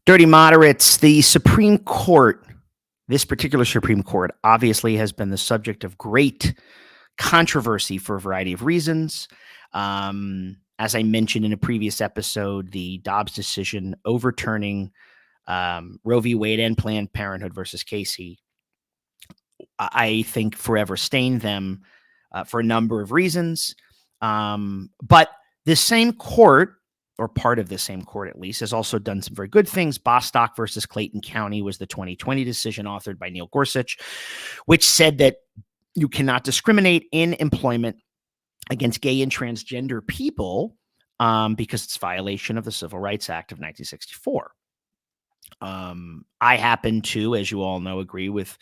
Dirty moderates, the Supreme Court, this particular Supreme Court, obviously has been the subject of great controversy for a variety of reasons. As I mentioned in a previous episode, the Dobbs decision overturning Roe v. Wade and Planned Parenthood versus Casey, I think forever stained them for a number of reasons. But this same court, or part of the same court at least, has also done some very good things. Bostock versus Clayton County was the 2020 decision authored by Neil Gorsuch, which said that you cannot discriminate in employment against gay and transgender people because it's a violation of the Civil Rights Act of 1964. I happen to, as you all know, agree with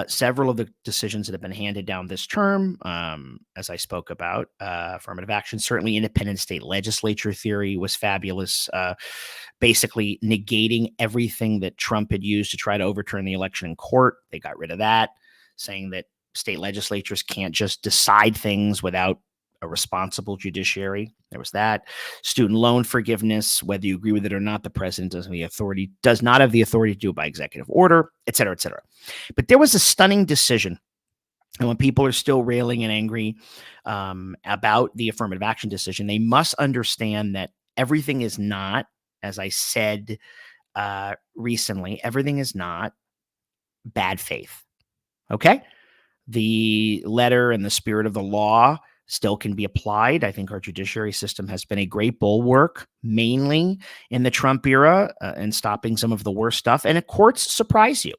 several of the decisions that have been handed down this term, as I spoke about. Affirmative action, certainly independent state legislature theory was fabulous, basically negating everything that Trump had used to try to overturn the election in court. They got rid of that, saying that state legislatures can't just decide things without a responsible judiciary. There was that. Student loan forgiveness, whether you agree with it or not, the president does not have the authority to do it by executive order, et cetera, et cetera. But there was a stunning decision. And when people are still railing and angry about the affirmative action decision, they must understand that everything is not, as I said recently, everything is not bad faith. Okay? The letter and the spirit of the law still can be applied. I think our judiciary system has been a great bulwark, mainly in the Trump era, in stopping some of the worst stuff. And courts surprise you.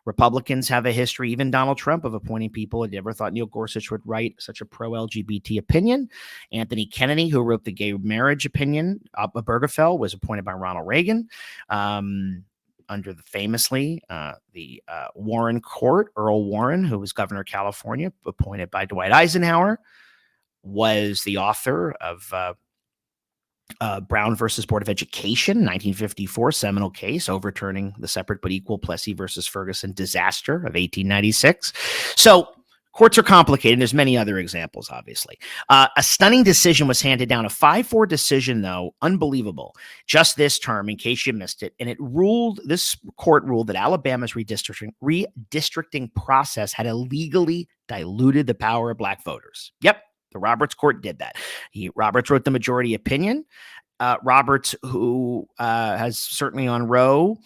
Republicans have a history, even Donald Trump, of appointing people. I never thought Neil Gorsuch would write such a pro-LGBT opinion. Anthony Kennedy, who wrote the gay marriage opinion, Obergefell, was appointed by Ronald Reagan. Under the Warren Court, Earl Warren, who was governor of California, appointed by Dwight Eisenhower, was the author of Brown versus Board of Education, 1954 seminal case overturning the separate but equal Plessy versus Ferguson disaster of 1896. So courts are complicated. There's many other examples, obviously. A stunning decision was handed down, a 5-4 decision, though, unbelievable, just this term, in case you missed it. And this court ruled that Alabama's redistricting process had illegally diluted the power of black voters. Yep, the Roberts court did that. Roberts wrote the majority opinion. Roberts, who has certainly on Roe,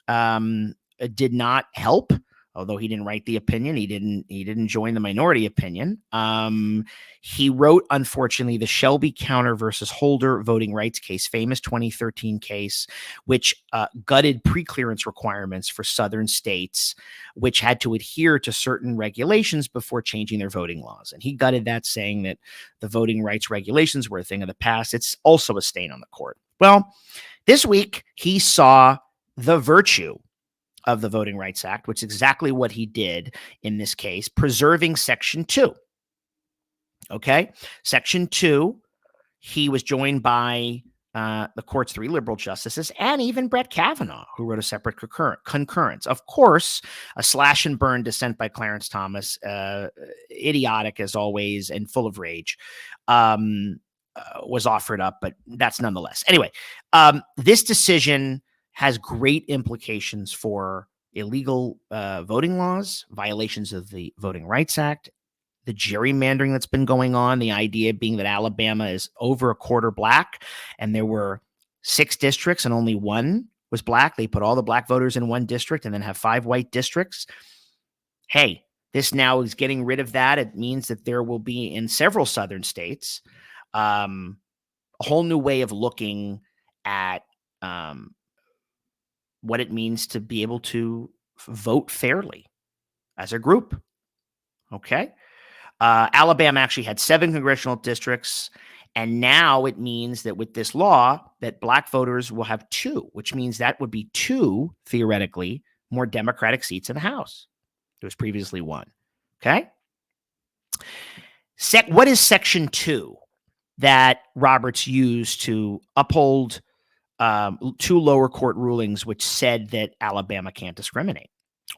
did not help. Although he didn't write the opinion, he didn't join the minority opinion. He wrote, unfortunately, the Shelby Counter versus Holder voting rights case, famous 2013 case, which gutted preclearance requirements for southern states, which had to adhere to certain regulations before changing their voting laws. And he gutted that, saying that the voting rights regulations were a thing of the past. It's also a stain on the court. Well, this week he saw the virtue of the Voting Rights Act, which is exactly what he did in this case, preserving Section 2. Okay? Section 2, he was joined by the court's 3 liberal justices and even Brett Kavanaugh, who wrote a separate concurrence. Of course, a slash and burn dissent by Clarence Thomas, idiotic as always and full of rage, was offered up, but that's nonetheless. Anyway, this decision has great implications for illegal voting laws, violations of the Voting Rights Act, the gerrymandering that's been going on, the idea being that Alabama is over a quarter black, and there were 6 districts and only 1 was black. They put all the black voters in 1 district and then have 5 white districts. Hey, this now is getting rid of that. It means that there will be in several southern states a whole new way of looking at what it means to be able to vote fairly as a group. Okay. Alabama actually had 7 congressional districts. And now it means that with this law that black voters will have 2, which means that would be 2, theoretically, more Democratic seats in the House. There was previously 1. Okay. What is Section 2 that Roberts used to uphold 2 lower court rulings which said that Alabama can't discriminate?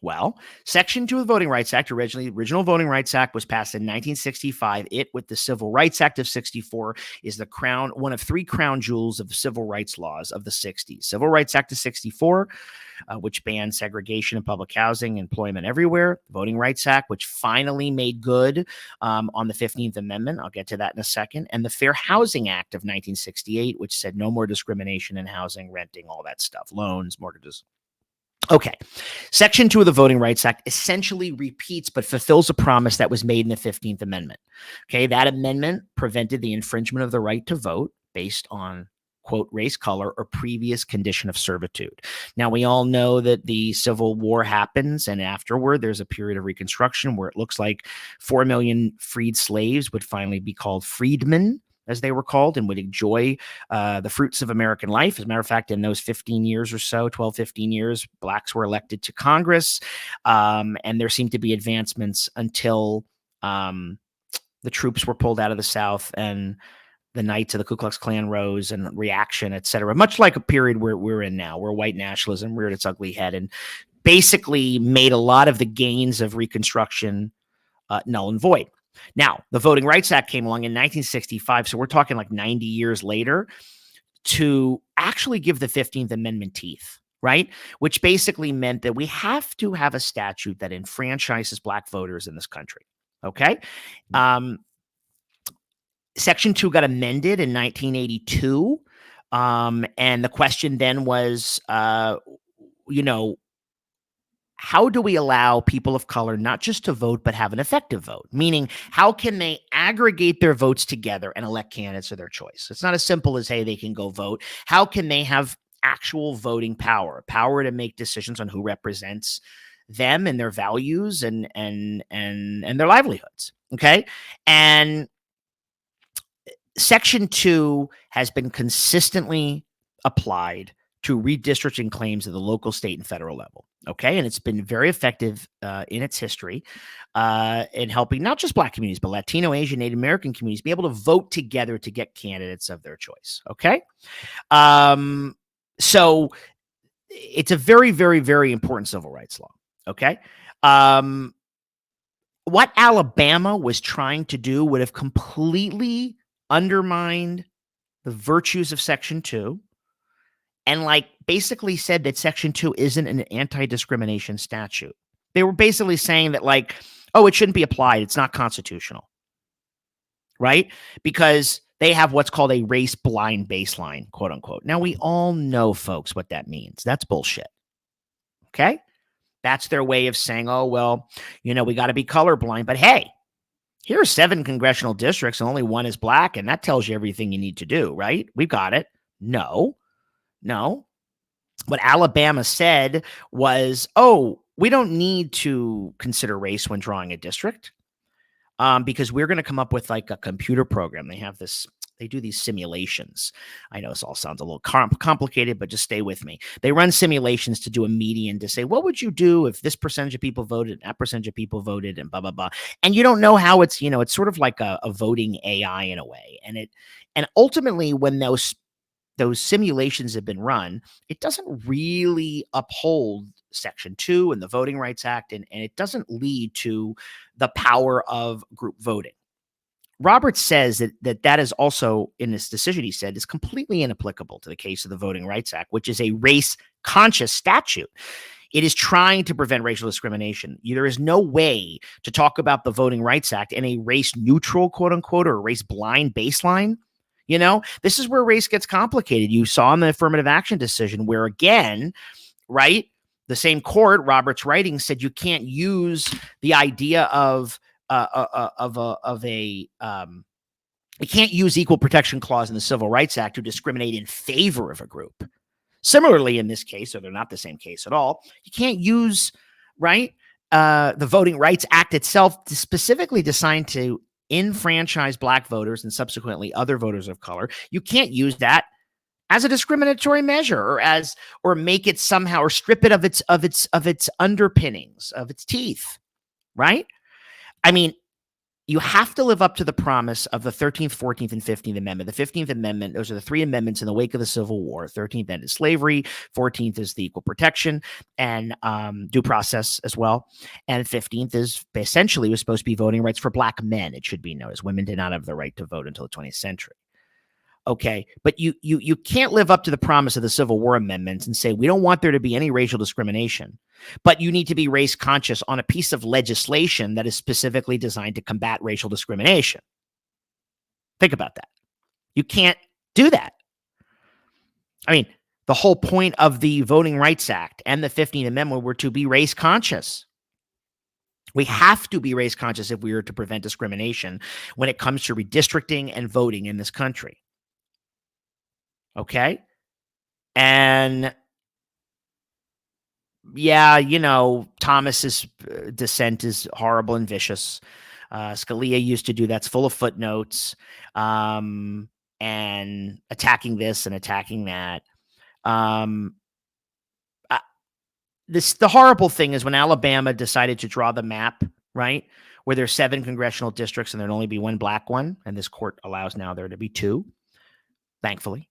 Well, Section 2 of the Voting Rights Act, original Voting Rights Act, was passed in 1965. It, with the Civil Rights Act of 64, is the crown, one of three crown jewels of the civil rights laws of the 60s. Civil Rights Act of 64, which banned segregation in public housing, employment everywhere. Voting Rights Act, which finally made good on the 15th Amendment. I'll get to that in a second. And the Fair Housing Act of 1968, which said no more discrimination in housing, renting, all that stuff, loans, mortgages. Okay. Section 2 of the Voting Rights Act essentially repeats but fulfills a promise that was made in the 15th Amendment. Okay. That amendment prevented the infringement of the right to vote based on, quote, race, color, or previous condition of servitude. Now, we all know that the Civil War happens, and afterward, there's a period of Reconstruction where it looks like 4 million freed slaves would finally be called freedmen, as they were called, and would enjoy the fruits of American life. As a matter of fact, in those 15 years or so, 12, 15 years, blacks were elected to Congress, and there seemed to be advancements until the troops were pulled out of the South and the Knights of the Ku Klux Klan rose and reaction, et cetera, much like a period where we're in now, where white nationalism reared its ugly head and basically made a lot of the gains of Reconstruction null and void. Now, the Voting Rights Act came along in 1965, so we're talking like 90 years later, to actually give the 15th Amendment teeth, right? Which basically meant that we have to have a statute that enfranchises black voters in this country, okay? Section 2 got amended in 1982, and the question then was, how do we allow people of color not just to vote, but have an effective vote? Meaning, how can they aggregate their votes together and elect candidates of their choice? It's not as simple as, hey, they can go vote. How can they have actual voting power to make decisions on who represents them and their values and their livelihoods? Okay. And Section 2 has been consistently applied to redistricting claims at the local, state, and federal level. Okay. And it's been very effective in its history in helping not just black communities, but Latino, Asian, Native American communities be able to vote together to get candidates of their choice. Okay. So it's a very, very, very important civil rights law. Okay. What Alabama was trying to do would have completely undermined the virtues of Section 2 and basically said that Section 2 isn't an anti-discrimination statute. They were basically saying that it shouldn't be applied. It's not constitutional, right? Because they have what's called a race blind baseline, quote unquote. Now, we all know, folks, what that means. That's bullshit. Okay? That's their way of saying, we got to be colorblind, but hey, here are 7 congressional districts and only one is black, and that tells you everything you need to do, right? We've got it. No. What Alabama said was, we don't need to consider race when drawing a district because we're going to come up with a computer program. They do these simulations. I know this all sounds a little complicated, but just stay with me. They run simulations to do a median to say, what would you do if this percentage of people voted and that percentage of people voted and blah, blah, blah. And you don't know how it's sort of like a voting AI in a way. And ultimately when those simulations have been run, it doesn't really uphold Section 2 and the Voting Rights Act, and it doesn't lead to the power of group voting. Roberts says that is also, in this decision, he said, is completely inapplicable to the case of the Voting Rights Act, which is a race-conscious statute. It is trying to prevent racial discrimination. There is no way to talk about the Voting Rights Act in a race-neutral, quote-unquote, or a race-blind baseline. This is where race gets complicated. You saw in the affirmative action decision where, again, right, the same court, Roberts' writing, said you can't use the idea of you can't use equal protection clause in the Civil Rights Act to discriminate in favor of a group. Similarly, in this case, or they're not the same case at all, you can't use, the Voting Rights Act itself specifically designed to enfranchise black voters and subsequently other voters of color. You can't use that as a discriminatory measure or make it somehow or strip it of its underpinnings, of its teeth, right? I mean, you have to live up to the promise of the 13th, 14th, and 15th Amendment. The 15th Amendment, those are the three amendments in the wake of the Civil War. 13th ended slavery, 14th is the equal protection and due process as well. And 15th is essentially was supposed to be voting rights for black men, it should be noticed. Women did not have the right to vote until the 20th century. Okay, but you can't live up to the promise of the Civil War amendments and say we don't want there to be any racial discrimination, but you need to be race conscious on a piece of legislation that is specifically designed to combat racial discrimination. Think about that. You can't do that. I mean, the whole point of the Voting Rights Act and the 15th Amendment were to be race conscious. We have to be race conscious if we are to prevent discrimination when it comes to redistricting and voting in this country. Okay. And yeah, Thomas's dissent is horrible and vicious. Scalia used to do that's full of footnotes and attacking this and attacking that. The horrible thing is when Alabama decided to draw the map, right, where there's 7 congressional districts and there'd only be one black one, and this court allows now there to be 2, thankfully.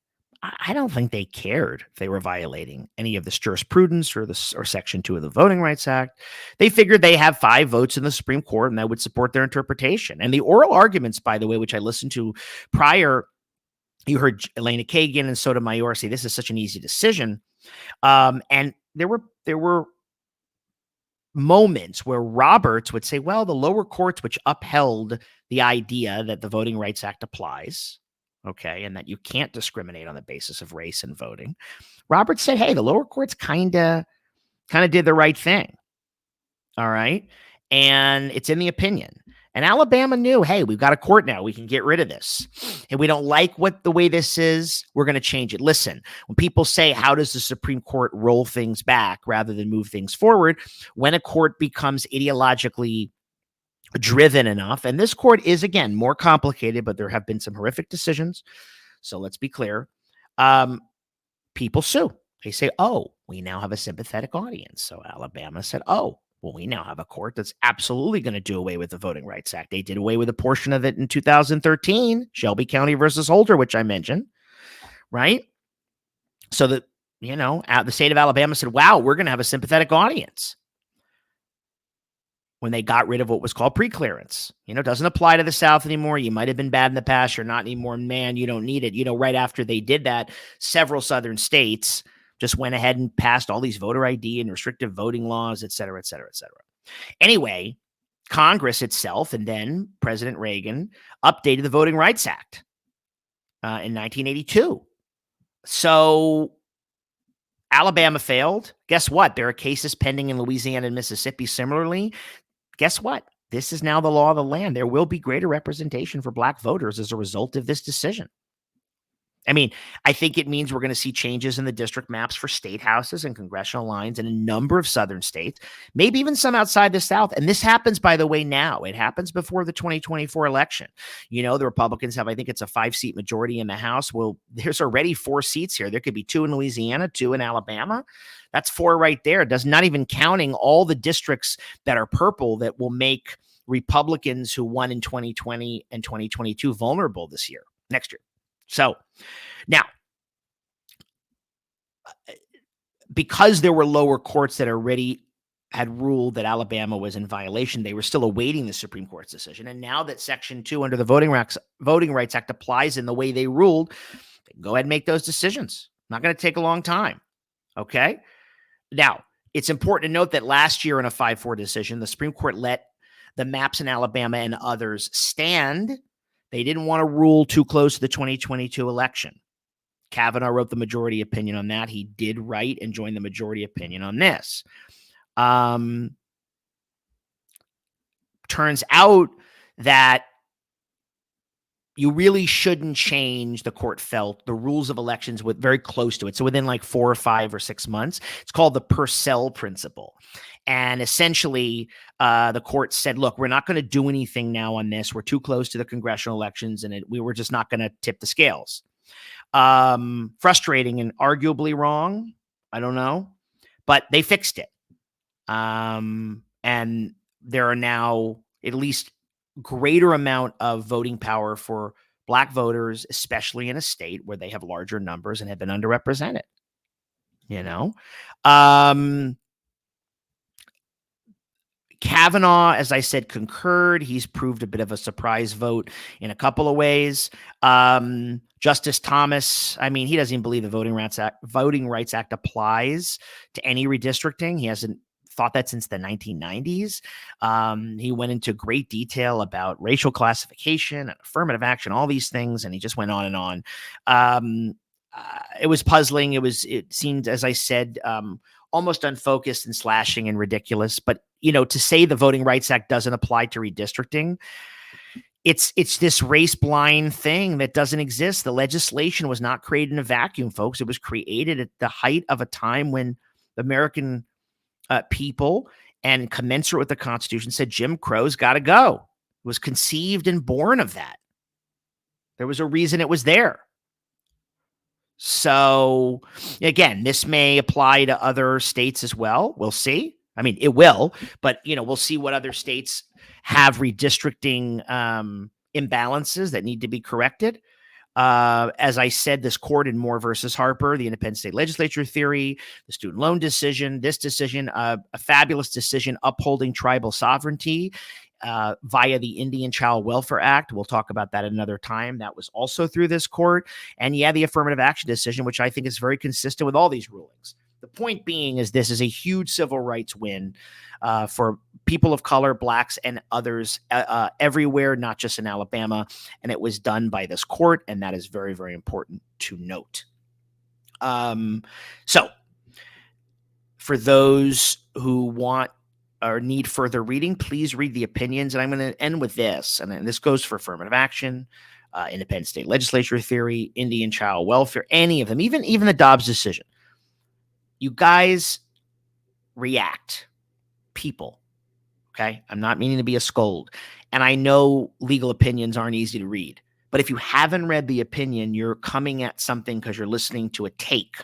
I don't think they cared if they were violating any of this jurisprudence or Section 2 of the Voting Rights Act. They figured they have 5 votes in the Supreme Court and that would support their interpretation. And the oral arguments, by the way, which I listened to prior, you heard Elena Kagan and Sotomayor say this is such an easy decision. And there were moments where Roberts would say, well, the lower courts, which upheld the idea that the Voting Rights Act applies, okay, and that you can't discriminate on the basis of race in voting. Roberts said, hey, the lower courts kind of did the right thing. All right. And it's in the opinion. And Alabama knew, hey, we've got a court now. We can get rid of this. And we don't like the way this is. We're going to change it. Listen, when people say, how does the Supreme Court roll things back rather than move things forward? When a court becomes ideologically driven enough, and this court is, again, more complicated, but there have been some horrific decisions. So let's be clear. People sue. They say, oh, we now have a sympathetic audience. So Alabama said, oh, well, we now have a court that's absolutely going to do away with the Voting Rights Act. They did away with a portion of it in 2013, Shelby County versus Holder, which I mentioned, right? So that, the state of Alabama said, wow, we're going to have a sympathetic audience. When they got rid of what was called preclearance. It doesn't apply to the South anymore. You might have been bad in the past. You're not anymore. Man, you don't need it. Right after they did that, several Southern states just went ahead and passed all these voter ID and restrictive voting laws, et cetera, et cetera, et cetera. Anyway, Congress itself and then President Reagan updated the Voting Rights Act in 1982. So Alabama failed. Guess what? There are cases pending in Louisiana and Mississippi similarly. Guess what? This is now the law of the land. There will be greater representation for black voters as a result of this decision. I mean, I think it means we're going to see changes in the district maps for state houses and congressional lines in a number of southern states, maybe even some outside the South. And this happens, by the way, now. It happens before the 2024 election. The Republicans have, I think it's a 5-seat majority in the House. Well, there's already 4 seats here. There could be 2 in Louisiana, 2 in Alabama. That's 4 right there. Does not even counting all the districts that are purple that will make Republicans who won in 2020 and 2022 vulnerable next year. So now, because there were lower courts that already had ruled that Alabama was in violation, they were still awaiting the Supreme Court's decision. And now that Section 2 under the Voting Rights Act applies in the way they ruled, they can go ahead and make those decisions. Not going to take a long time. Okay? Now, it's important to note that last year in a 5-4 decision, the Supreme Court let the maps in Alabama and others stand. They didn't want to rule too close to the 2022 election. Kavanaugh wrote the majority opinion on that. He did write and join the majority opinion on this. Turns out that you really shouldn't change, the court felt, the rules of elections with very close to it. So within like 4 or 5 or 6 months, it's called the Purcell principle. And essentially, the court said, look, we're not going to do anything now on this. We're too close to the congressional elections, and we were just not going to tip the scales. Frustrating and arguably wrong. I don't know. But they fixed it. And there are now at least greater amount of voting power for Black voters, especially in a state where they have larger numbers and have been underrepresented. Kavanaugh, as I said, concurred. He's proved a bit of a surprise vote in a couple of ways. Justice Thomas, I mean, he doesn't even believe the Voting Rights Act applies to any redistricting. He hasn't thought that since the 1990s. He went into great detail about racial classification and affirmative action, all these things, and he just went on and on. It was puzzling. It seemed, as I said, almost unfocused and slashing and ridiculous. But, to say the Voting Rights Act doesn't apply to redistricting, it's this race blind thing that doesn't exist. The legislation was not created in a vacuum, folks. It was created at the height of a time when the American people, and commensurate with the Constitution, said Jim Crow's got to go. It was conceived and born of that. There was a reason it was there. So, again, this may apply to other states as well. We'll see. I mean, it will, but, we'll see what other states have redistricting imbalances that need to be corrected. As I said, this court in Moore versus Harper, the independent state legislature theory, the student loan decision, this decision, a fabulous decision upholding tribal sovereignty via the Indian Child Welfare Act. We'll talk about that another time. That was also through this court. And the affirmative action decision, which I think is very consistent with all these rulings. The point being is this is a huge civil rights win for people of color, Blacks, and others everywhere, not just in Alabama. And it was done by this court, and that is very, very important to note. So for those who want or need further reading, please read the opinions. And I'm going to end with this. And this goes for affirmative action, independent state legislature theory, Indian child welfare, any of them, even the Dobbs decision. You guys react, people. Okay. I'm not meaning to be a scold. And I know legal opinions aren't easy to read, but if you haven't read the opinion, you're coming at something because you're listening to a take.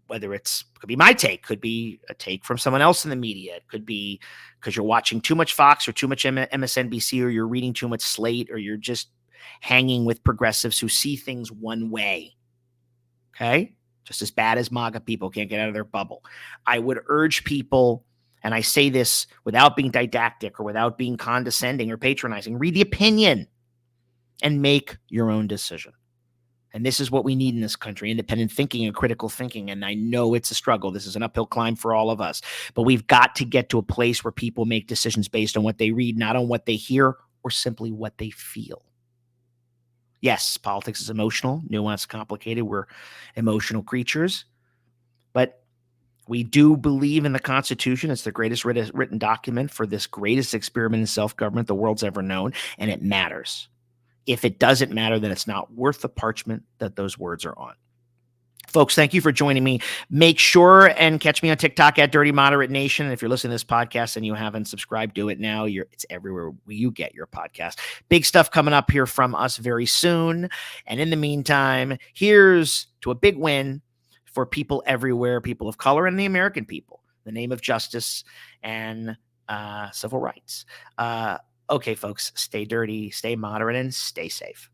Whether could be my take, could be a take from someone else in the media. It could be because you're watching too much Fox or too much MSNBC, or you're reading too much Slate, or you're just hanging with progressives who see things one way. Okay. Just as bad as MAGA people can't get out of their bubble. I would urge people, and I say this without being didactic or without being condescending or patronizing, read the opinion and make your own decision. And this is what we need in this country, independent thinking and critical thinking. And I know it's a struggle. This is an uphill climb for all of us. But we've got to get to a place where people make decisions based on what they read, not on what they hear or simply what they feel. Yes, politics is emotional, nuanced, complicated. We're emotional creatures. But we do believe in the Constitution. It's the greatest written document for this greatest experiment in self-government the world's ever known, and it matters. If it doesn't matter, then it's not worth the parchment that those words are on. Folks, thank you for joining me. Make sure and catch me on TikTok at Dirty Moderate Nation. And if you're listening to this podcast and you haven't subscribed, do it now. It's everywhere you get your podcast. Big stuff coming up here from us very soon. And in the meantime, here's to a big win for people everywhere, people of color and the American people, in the name of justice and civil rights. Okay, folks, stay dirty, stay moderate, and stay safe.